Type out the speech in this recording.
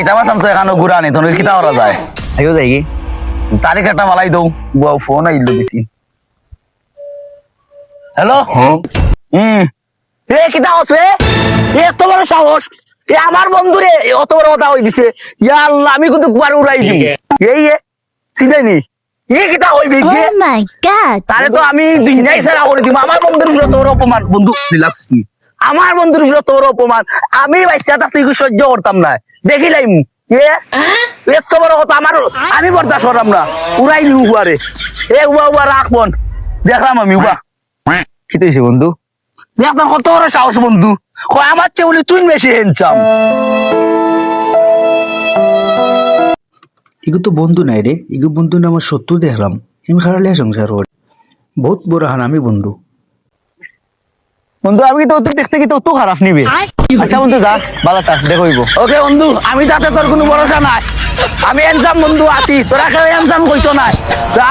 যাইতে পারতাম তো এখানে ঘুরা নেই তোর কিতা করা যায় আইও যাই কি তারিখ একটা মালাই দৌ ফোন আইলো দেখি হ্যালো এ কিতা হচ্ছে এত বড় সাহস এ আমার বন্ধু রে অত বড় কথা হই দিছে ইয়া আল্লাহ আমি কিন্তু গুয়ার উড়াই দিই এই চিনাই নি এ কিতা হইবে কি Oh my god! তারে তো আমি দুনিয়াই সারা করে দিব আমার বন্ধুর উপরে তোর অপমান বন্ধু রিল্যাক্স আমার বন্ধুর উপরে তোর অপমান আমি বাচ্চা তা তুই সহ্য করতাম না দেখিলাম এ এত বড় কথা আমার আমি বরদাস্ত করতাম না উড়াই দিউ গুয়ারে এ উবা উবা রাখ বোন দেখলাম আমি উবা খিতেছে বন্ধু দেখতাম কত বড় সাহস বন্ধু কয় আমার চেয়ে বলি তুই বেশি হ্যান্ডসাম ইগো তো বন্ধু নাই রে ইগো বন্ধু না আমার শত্রু দেখলাম আমি খারাপ সংসার ওর বহুত বড় হানামি বন্ধু বন্ধু আমি তো দেখতে কি তো খারাপ নিবে আচ্ছা বন্ধু যা ভালো থাক দেখইব ওকে বন্ধু আমি তাতে তোর কোনো ভরসা নাই আমি হ্যান্ডসাম বন্ধু আছি তোরা কেউ হ্যান্ডসাম কইতো নাই যা